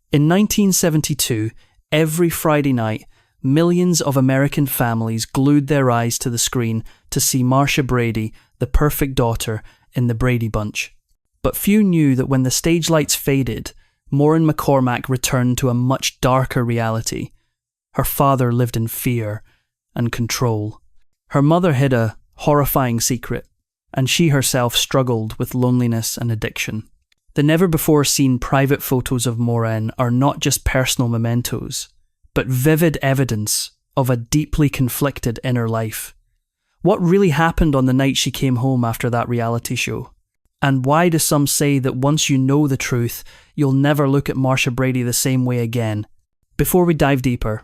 In 1972, every Friday night, millions of American families glued their eyes to the screen to see Marcia Brady, the perfect daughter, in the Brady Bunch. But few knew that when the stage lights faded, Maureen McCormick returned to a much darker reality. Her father lived in fear and control. Her mother hid a horrifying secret, and she herself struggled with loneliness and addiction. The never-before-seen private photos of Maureen are not just personal mementos, but vivid evidence of a deeply conflicted inner life. What really happened on the night she came home after that reality show? And why do some say that once you know the truth, you'll never look at Marcia Brady the same way again? Before we dive deeper,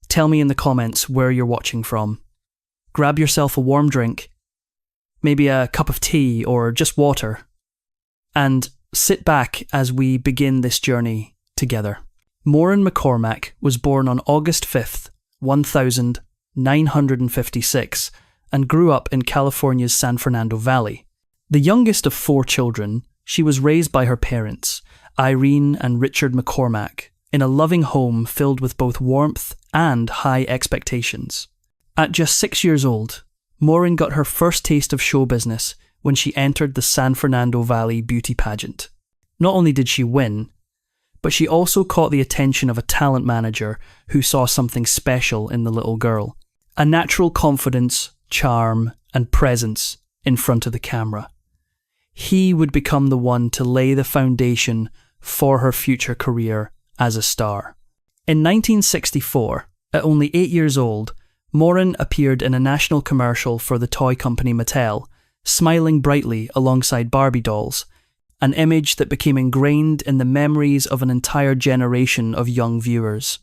tell me in the comments where you're watching from. Grab yourself a warm drink, maybe a cup of tea or just water, and sit back as we begin this journey together. Maureen McCormick was born on August 5th, 1956, and grew up in California's San Fernando Valley. The youngest of 4 children, she was raised by her parents, Irene and Richard McCormick, in a loving home filled with both warmth and high expectations. At just 6 years old, Maureen got her first taste of show business when she entered the San Fernando Valley beauty pageant. Not only did she win, but she also caught the attention of a talent manager who saw something special in the little girl. A natural confidence, charm, and presence in front of the camera. He would become the one to lay the foundation for her future career as a star. In 1964, at only 8 years old, Maureen appeared in a national commercial for the toy company Mattel, smiling brightly alongside Barbie dolls, an image that became ingrained in the memories of an entire generation of young viewers.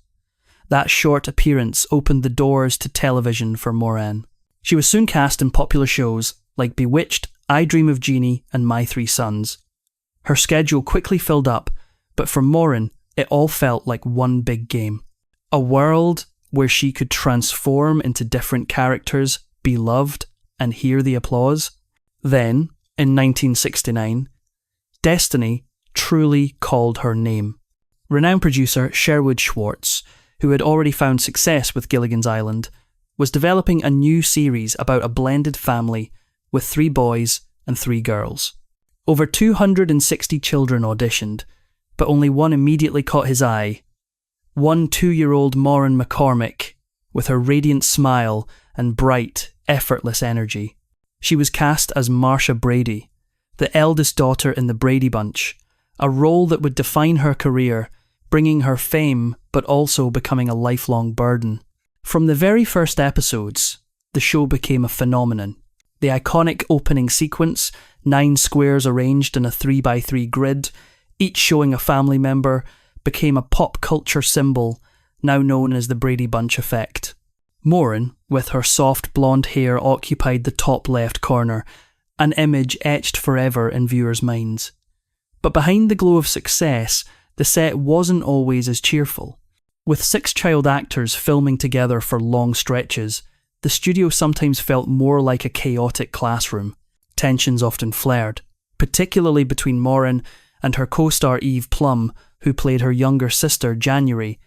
That short appearance opened the doors to television for Maureen. She was soon cast in popular shows like Bewitched, I Dream of Jeannie, and My 3 Sons. Her schedule quickly filled up, but for Maureen, it all felt like one big game. A world where she could transform into different characters, be loved, and hear the applause. Then, in 1969, destiny truly called her name. Renowned producer Sherwood Schwartz, who had already found success with Gilligan's Island, was developing a new series about a blended family with 3 boys and 3 girls. Over 260 children auditioned, but only one immediately caught his eye. One 2-year-old Maureen McCormick, with her radiant smile and bright, effortless energy. She was cast as Marcia Brady, the eldest daughter in the Brady Bunch, a role that would define her career, bringing her fame but also becoming a lifelong burden. From the very first episodes, the show became a phenomenon. The iconic opening sequence, 9 squares arranged in a 3x3 grid, each showing a family member, became a pop culture symbol, now known as the Brady Bunch effect. Maureen, with her soft blonde hair, occupied the top left corner, an image etched forever in viewers' minds. But behind the glow of success, the set wasn't always as cheerful. With 6 child actors filming together for long stretches, the studio sometimes felt more like a chaotic classroom. Tensions often flared, particularly between Maureen and her co-star Eve Plum, who played her younger sister January.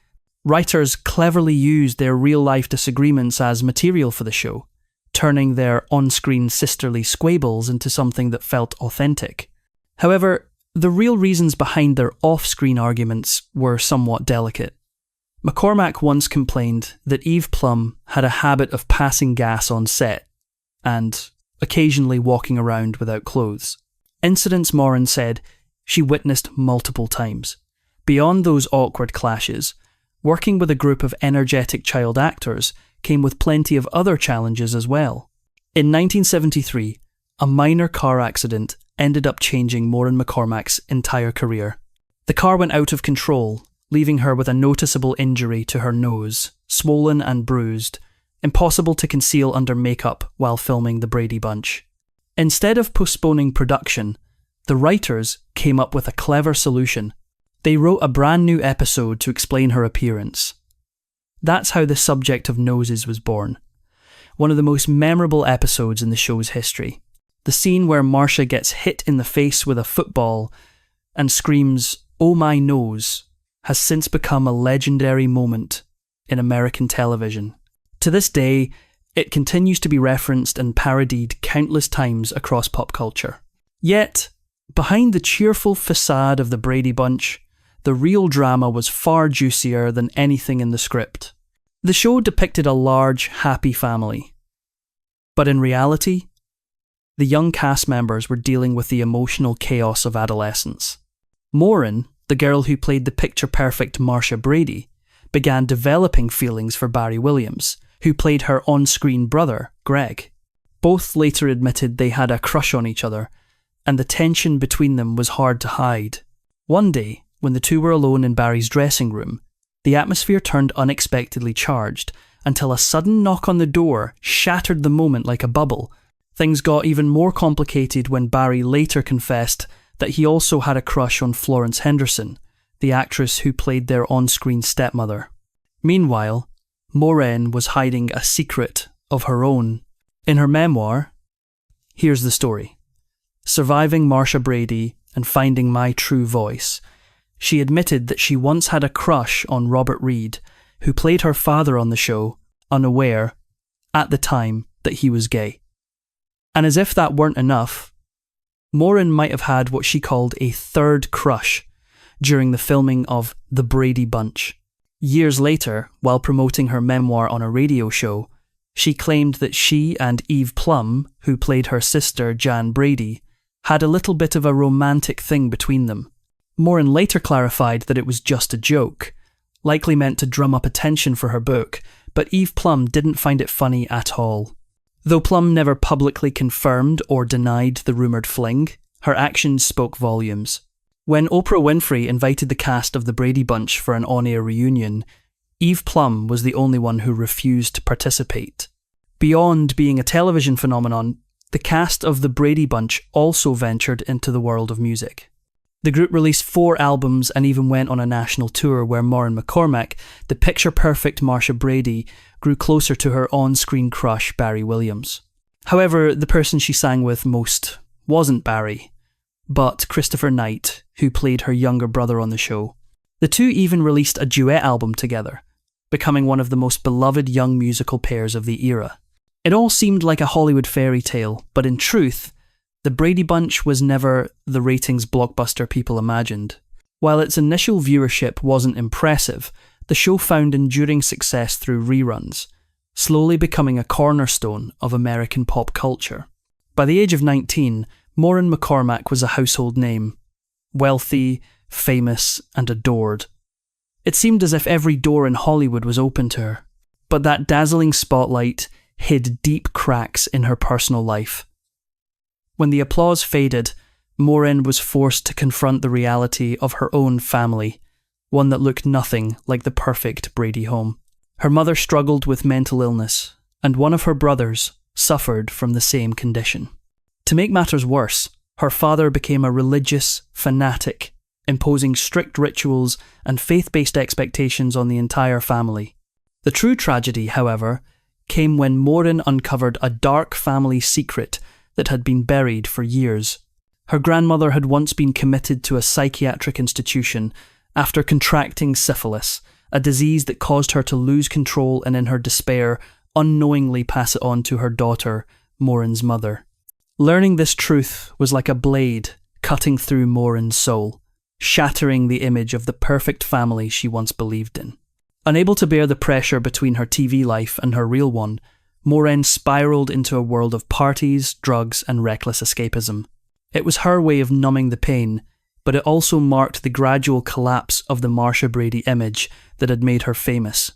Writers cleverly used their real-life disagreements as material for the show, turning their on-screen sisterly squabbles into something that felt authentic. However, the real reasons behind their off-screen arguments were somewhat delicate. McCormick once complained that Eve Plum had a habit of passing gas on set and occasionally walking around without clothes. Incidents, Maureen said, she witnessed multiple times. Beyond those awkward clashes, working with a group of energetic child actors came with plenty of other challenges as well. In 1973, a minor car accident ended up changing Maureen McCormick's entire career. The car went out of control, leaving her with a noticeable injury to her nose, swollen and bruised, impossible to conceal under makeup while filming the Brady Bunch. Instead of postponing production, the writers came up with a clever solution. They wrote a brand new episode to explain her appearance. That's how the subject of noses was born. One of the most memorable episodes in the show's history. The scene where Marcia gets hit in the face with a football and screams, "Oh my nose," has since become a legendary moment in American television. To this day, it continues to be referenced and parodied countless times across pop culture. Yet, behind the cheerful facade of the Brady Bunch, the real drama was far juicier than anything in the script. The show depicted a large, happy family. But in reality, the young cast members were dealing with the emotional chaos of adolescence. Maureen, the girl who played the picture-perfect Marcia Brady, began developing feelings for Barry Williams, who played her on-screen brother, Greg. Both later admitted they had a crush on each other, and the tension between them was hard to hide. One day, when the two were alone in Barry's dressing room, the atmosphere turned unexpectedly charged, until a sudden knock on the door shattered the moment like a bubble. Things got even more complicated when Barry later confessed that he also had a crush on Florence Henderson, the actress who played their on-screen stepmother. Meanwhile, Maureen was hiding a secret of her own. In her memoir, here's the story. Surviving Marcia Brady and Finding My True Voice, she admitted that she once had a crush on Robert Reed, who played her father on the show, unaware, at the time, that he was gay. And as if that weren't enough, Maureen might have had what she called a third crush during the filming of The Brady Bunch. Years later, while promoting her memoir on a radio show, she claimed that she and Eve Plum, who played her sister Jan Brady, had a little bit of a romantic thing between them. Maureen later clarified that it was just a joke, likely meant to drum up attention for her book, but Eve Plum didn't find it funny at all. Though Plum never publicly confirmed or denied the rumoured fling, her actions spoke volumes. When Oprah Winfrey invited the cast of The Brady Bunch for an on-air reunion, Eve Plum was the only one who refused to participate. Beyond being a television phenomenon, the cast of The Brady Bunch also ventured into the world of music. The group released 4 albums and even went on a national tour where Maureen McCormick, the picture-perfect Marcia Brady, grew closer to her on-screen crush Barry Williams. However, the person she sang with most wasn't Barry, but Christopher Knight, who played her younger brother on the show. The two even released a duet album together, becoming one of the most beloved young musical pairs of the era. It all seemed like a Hollywood fairy tale, but in truth, The Brady Bunch was never the ratings blockbuster people imagined. While its initial viewership wasn't impressive, the show found enduring success through reruns, slowly becoming a cornerstone of American pop culture. By the age of 19, Maureen McCormick was a household name, wealthy, famous, and adored. It seemed as if every door in Hollywood was open to her, but that dazzling spotlight hid deep cracks in her personal life. When the applause faded, Maureen was forced to confront the reality of her own family, one that looked nothing like the perfect Brady home. Her mother struggled with mental illness, and one of her brothers suffered from the same condition. To make matters worse, her father became a religious fanatic, imposing strict rituals and faith-based expectations on the entire family. The true tragedy, however, came when Maureen uncovered a dark family secret that had been buried for years. Her grandmother had once been committed to a psychiatric institution after contracting syphilis, a disease that caused her to lose control and in her despair unknowingly pass it on to her daughter, Maureen's mother. Learning this truth was like a blade cutting through Maureen's soul, shattering the image of the perfect family she once believed in. Unable to bear the pressure between her TV life and her real one, Maureen spiralled into a world of parties, drugs, and reckless escapism. It was her way of numbing the pain, but it also marked the gradual collapse of the Marcia Brady image that had made her famous.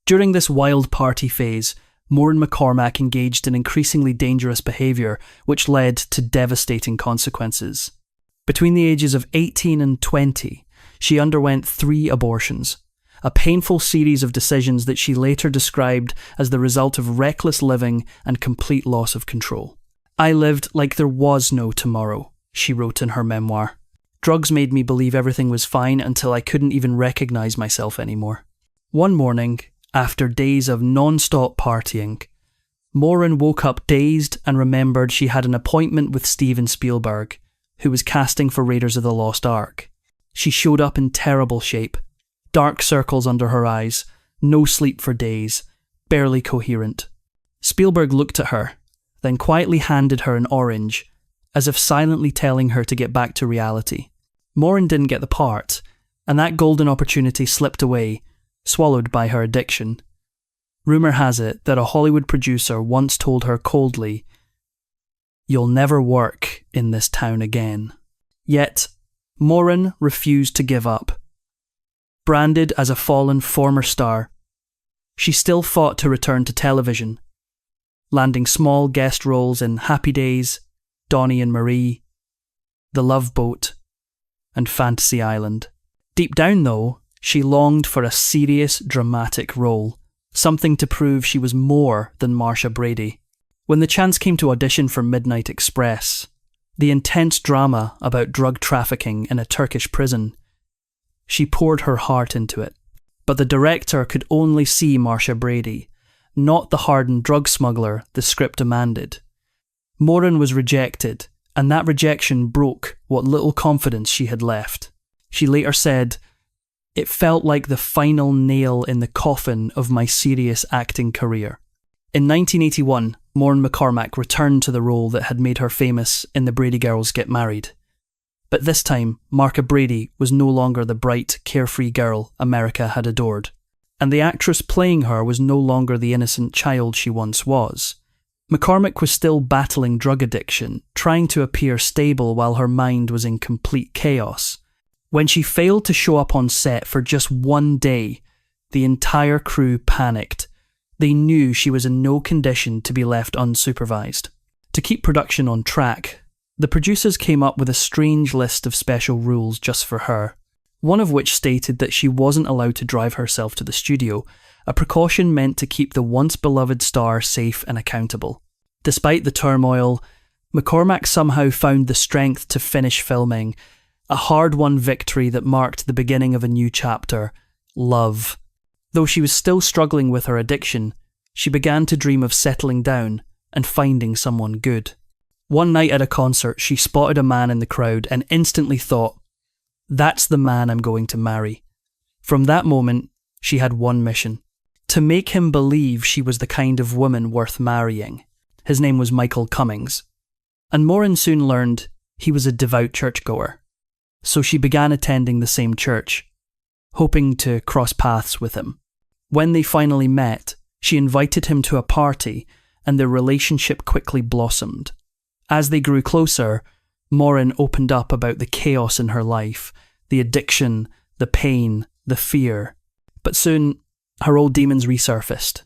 During this wild party phase, Maureen McCormick engaged in increasingly dangerous behaviour, which led to devastating consequences. Between the ages of 18 and 20, she underwent 3 abortions, a painful series of decisions that she later described as the result of reckless living and complete loss of control. "I lived like there was no tomorrow," she wrote in her memoir. "Drugs made me believe everything was fine until I couldn't even recognise myself anymore." One morning, after days of non-stop partying, Maureen woke up dazed and remembered she had an appointment with Steven Spielberg, who was casting for Raiders of the Lost Ark. She showed up in terrible shape, dark circles under her eyes, no sleep for days, barely coherent. Spielberg looked at her, then quietly handed her an orange, as if silently telling her to get back to reality. Maureen didn't get the part, and that golden opportunity slipped away, swallowed by her addiction. Rumour has it that a Hollywood producer once told her coldly, "You'll never work in this town again." Yet, Maureen refused to give up. Branded as a fallen former star, she still fought to return to television, landing small guest roles in Happy Days, Donnie and Marie, The Love Boat, and Fantasy Island. Deep down, though, she longed for a serious, dramatic role, something to prove she was more than Marcia Brady. When the chance came to audition for Midnight Express, the intense drama about drug trafficking in a Turkish prison, she poured her heart into it. But the director could only see Marcia Brady, not the hardened drug smuggler the script demanded. Maureen was rejected, and that rejection broke what little confidence she had left. She later said, "It felt like the final nail in the coffin of my serious acting career." In 1981, Maureen McCormick returned to the role that had made her famous in The Brady Girls Get Married. But this time, Marcia Brady was no longer the bright, carefree girl America had adored, and the actress playing her was no longer the innocent child she once was. McCormick was still battling drug addiction, trying to appear stable while her mind was in complete chaos. When she failed to show up on set for just one day, the entire crew panicked. They knew she was in no condition to be left unsupervised. To keep production on track, the producers came up with a strange list of special rules just for her, one of which stated that she wasn't allowed to drive herself to the studio, a precaution meant to keep the once-beloved star safe and accountable. Despite the turmoil, McCormick somehow found the strength to finish filming, a hard-won victory that marked the beginning of a new chapter, love. Though she was still struggling with her addiction, she began to dream of settling down and finding someone good. One night at a concert, she spotted a man in the crowd and instantly thought, "That's the man I'm going to marry." From that moment, she had one mission: to make him believe she was the kind of woman worth marrying. His name was Michael Cummings, and Maureen soon learned he was a devout churchgoer. So she began attending the same church, hoping to cross paths with him. When they finally met, she invited him to a party, and their relationship quickly blossomed. As they grew closer, Maureen opened up about the chaos in her life, the addiction, the pain, the fear. But soon, her old demons resurfaced.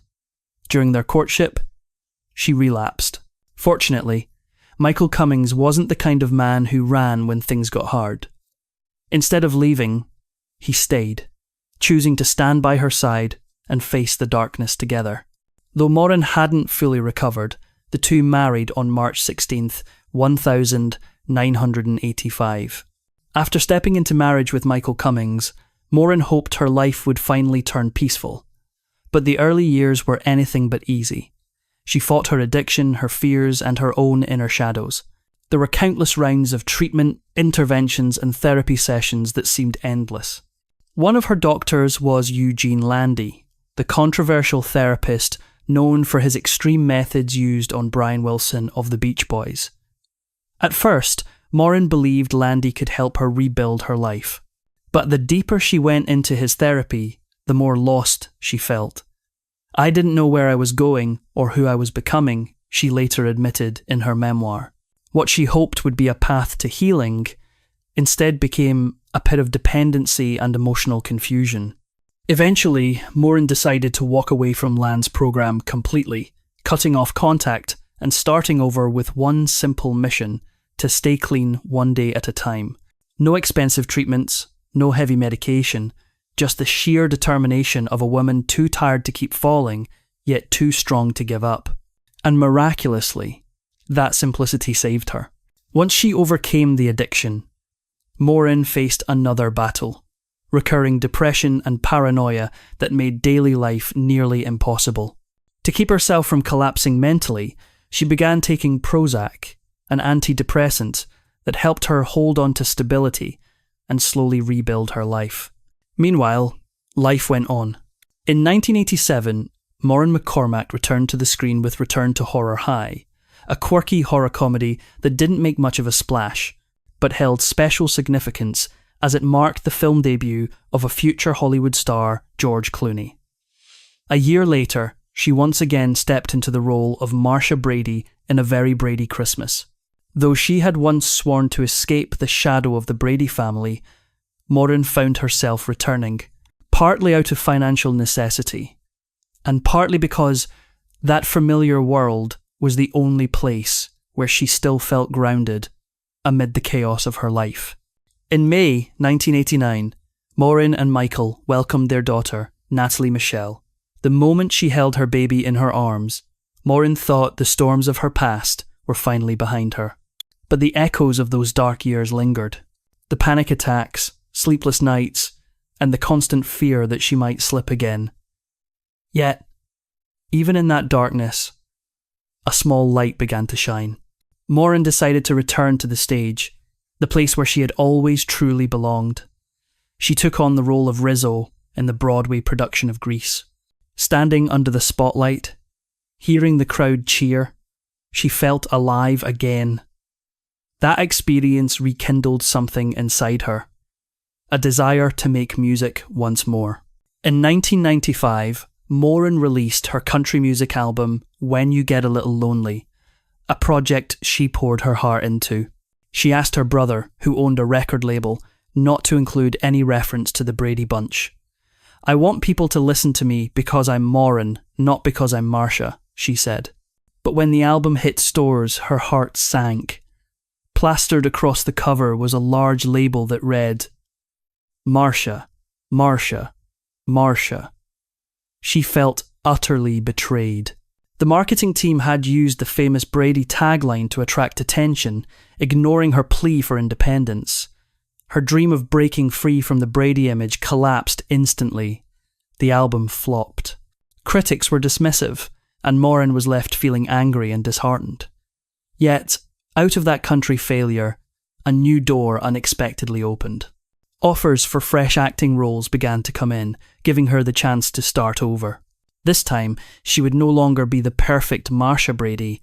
During their courtship, she relapsed. Fortunately, Michael Cummings wasn't the kind of man who ran when things got hard. Instead of leaving, he stayed, choosing to stand by her side and face the darkness together. Though Maureen hadn't fully recovered, the two married on March 16th, 1985. After stepping into marriage with Michael Cummings, Maureen hoped her life would finally turn peaceful. But the early years were anything but easy. She fought her addiction, her fears, and her own inner shadows. There were countless rounds of treatment, interventions, and therapy sessions that seemed endless. One of her doctors was Eugene Landy, the controversial therapist known for his extreme methods used on Brian Wilson of the Beach Boys. At first, Maureen believed Landy could help her rebuild her life. But the deeper she went into his therapy, the more lost she felt. "I didn't know where I was going or who I was becoming," she later admitted in her memoir. What she hoped would be a path to healing instead became a pit of dependency and emotional confusion. Eventually, Maureen decided to walk away from Land's program completely, cutting off contact and starting over with one simple mission: to stay clean one day at a time. No expensive treatments, no heavy medication, just the sheer determination of a woman too tired to keep falling, yet too strong to give up. And miraculously, that simplicity saved her. Once she overcame the addiction, Maureen faced another battle: recurring depression and paranoia that made daily life nearly impossible. To keep herself from collapsing mentally, she began taking Prozac, an antidepressant that helped her hold on to stability and slowly rebuild her life. Meanwhile, life went on. In 1987, Maureen McCormick returned to the screen with Return to Horror High, a quirky horror comedy that didn't make much of a splash, but held special significance as it marked the film debut of a future Hollywood star, George Clooney. A year later, she once again stepped into the role of Marcia Brady in A Very Brady Christmas. Though she had once sworn to escape the shadow of the Brady family, Maureen found herself returning, partly out of financial necessity, and partly because that familiar world was the only place where she still felt grounded amid the chaos of her life. In May 1989, Maureen and Michael welcomed their daughter, Natalie Michelle. The moment she held her baby in her arms, Maureen thought the storms of her past were finally behind her. But the echoes of those dark years lingered. The panic attacks, sleepless nights, and the constant fear that she might slip again. Yet, even in that darkness, a small light began to shine. Maureen decided to return to the stage, the place where she had always truly belonged. She took on the role of Rizzo in the Broadway production of Grease. Standing under the spotlight, hearing the crowd cheer, she felt alive again. That experience rekindled something inside her, a desire to make music once more. In 1995, Maureen released her country music album, When You Get a Little Lonely, a project she poured her heart into. She asked her brother, who owned a record label, not to include any reference to the Brady Bunch. "I want people to listen to me because I'm Maureen, not because I'm Marcia," she said. But when the album hit stores, her heart sank. Plastered across the cover was a large label that read, "Marcia, Marcia, Marcia." She felt utterly betrayed. The marketing team had used the famous Brady tagline to attract attention, ignoring her plea for independence. Her dream of breaking free from the Brady image collapsed instantly. The album flopped. Critics were dismissive, and Maureen was left feeling angry and disheartened. Yet, out of that country failure, a new door unexpectedly opened. Offers for fresh acting roles began to come in, giving her the chance to start over. This time, she would no longer be the perfect Marcia Brady,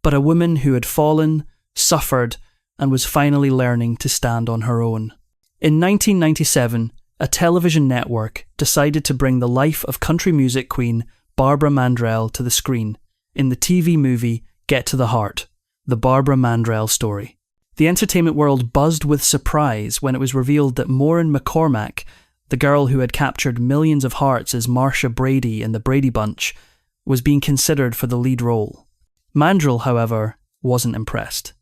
but a woman who had fallen, suffered, and was finally learning to stand on her own. In 1997, a television network decided to bring the life of country music queen Barbara Mandrell to the screen in the TV movie Get to the Heart, the Barbara Mandrell story. The entertainment world buzzed with surprise when it was revealed that Maureen McCormick, the girl who had captured millions of hearts as Marcia Brady in the Brady Bunch, was being considered for the lead role. Mandrell, however, wasn't impressed.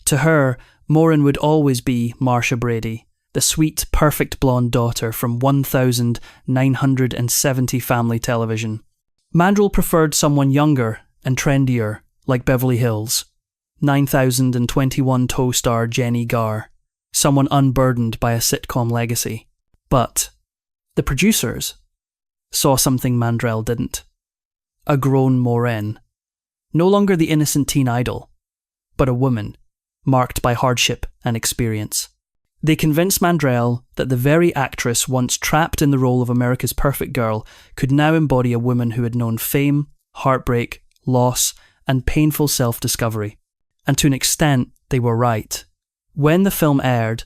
To her, Maureen would always be Marcia Brady, the sweet, perfect blonde daughter from 1970 family television. Mandrell preferred someone younger and trendier, like Beverly Hills, 9021 co-star Jenny Garr, someone unburdened by a sitcom legacy. But the producers saw something Mandrell didn't. A grown Maureen. No longer the innocent teen idol, but a woman, marked by hardship and experience. They convinced Mandrell that the very actress once trapped in the role of America's perfect girl could now embody a woman who had known fame, heartbreak, loss, and painful self-discovery. And to an extent, they were right. When the film aired,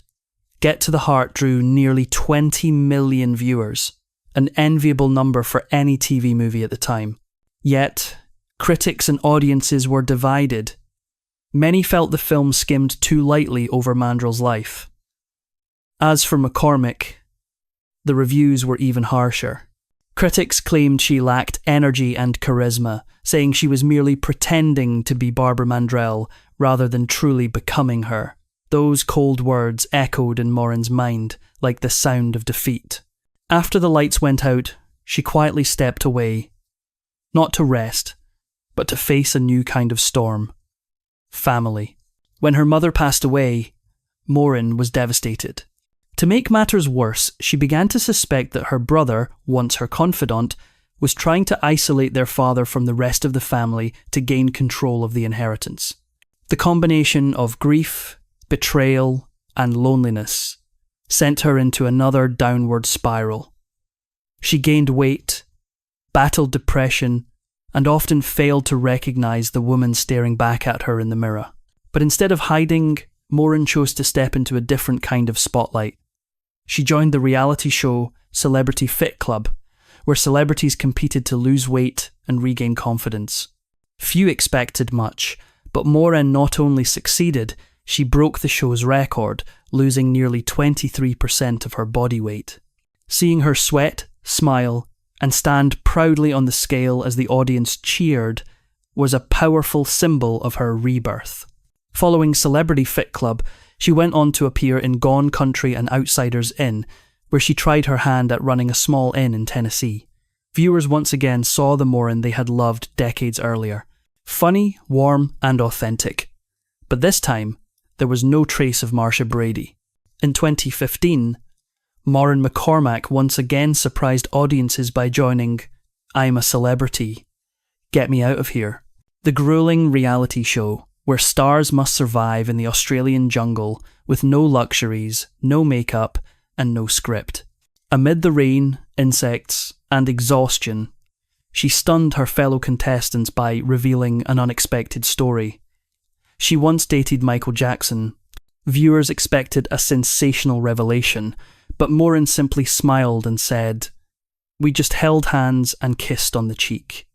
Get to the Heart drew nearly 20 million viewers, an enviable number for any TV movie at the time. Yet, critics and audiences were divided. Many felt the film skimmed too lightly over Mandrell's life. As for McCormick, the reviews were even harsher. Critics claimed she lacked energy and charisma, saying she was merely pretending to be Barbara Mandrell rather than truly becoming her. Those cold words echoed in Maureen's mind like the sound of defeat. After the lights went out, she quietly stepped away, not to rest, but to face a new kind of storm. Family. When her mother passed away, Maureen was devastated. To make matters worse, she began to suspect that her brother, once her confidant, was trying to isolate their father from the rest of the family to gain control of the inheritance. The combination of grief, betrayal, and loneliness sent her into another downward spiral. She gained weight, battled depression, and often failed to recognise the woman staring back at her in the mirror. But instead of hiding, Maureen chose to step into a different kind of spotlight. She joined the reality show Celebrity Fit Club, where celebrities competed to lose weight and regain confidence. Few expected much, but Maureen not only succeeded, she broke the show's record, losing nearly 23% of her body weight. Seeing her sweat, smile, and stand proudly on the scale as the audience cheered was a powerful symbol of her rebirth. Following Celebrity Fit Club, she went on to appear in Gone Country and Outsiders Inn, where she tried her hand at running a small inn in Tennessee. Viewers once again saw the Maureen they had loved decades earlier. Funny, warm, and authentic. But this time, there was no trace of Marcia Brady. In 2015, Maureen McCormick once again surprised audiences by joining I'm a Celebrity, Get Me Out of Here, the grueling reality show where stars must survive in the Australian jungle with no luxuries, no makeup, and no script. Amid the rain, insects, and exhaustion, she stunned her fellow contestants by revealing an unexpected story. She once dated Michael Jackson. Viewers expected a sensational revelation, but Maureen simply smiled and said, "We just held hands and kissed on the cheek."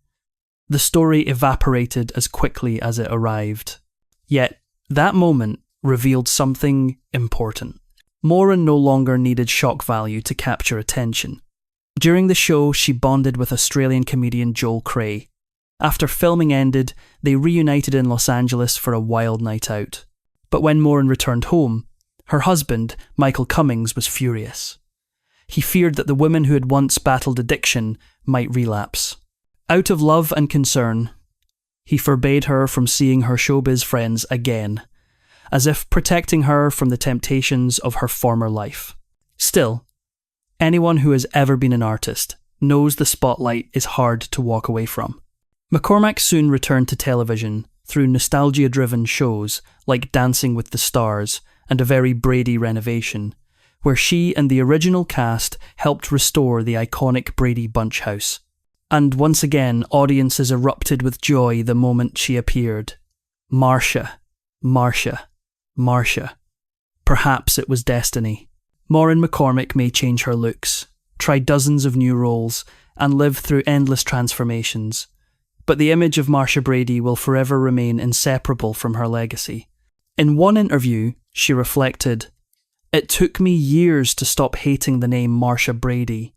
The story evaporated as quickly as it arrived. Yet, that moment revealed something important. Maureen no longer needed shock value to capture attention. During the show, she bonded with Australian comedian Joel Cray. After filming ended, they reunited in Los Angeles for a wild night out. But when Maureen returned home, her husband, Michael Cummings, was furious. He feared that the woman who had once battled addiction might relapse. Out of love and concern, he forbade her from seeing her showbiz friends again, as if protecting her from the temptations of her former life. Still, anyone who has ever been an artist knows the spotlight is hard to walk away from. McCormick soon returned to television through nostalgia-driven shows like Dancing with the Stars and A Very Brady Renovation, where she and the original cast helped restore the iconic Brady Bunch house. And once again, audiences erupted with joy the moment she appeared. Marcia, Marcia, Marcia. Perhaps it was destiny. Maureen McCormick may change her looks, try dozens of new roles, and live through endless transformations. But the image of Marcia Brady will forever remain inseparable from her legacy. In one interview, she reflected, "It took me years to stop hating the name Marcia Brady.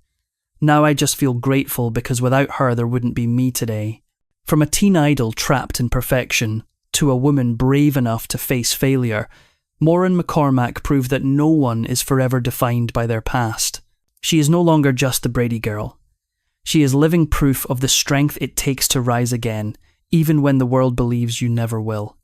Now I just feel grateful because without her there wouldn't be me today." From a teen idol trapped in perfection to a woman brave enough to face failure, Maureen McCormick proved that no one is forever defined by their past. She is no longer just a Brady girl. She is living proof of the strength it takes to rise again, even when the world believes you never will.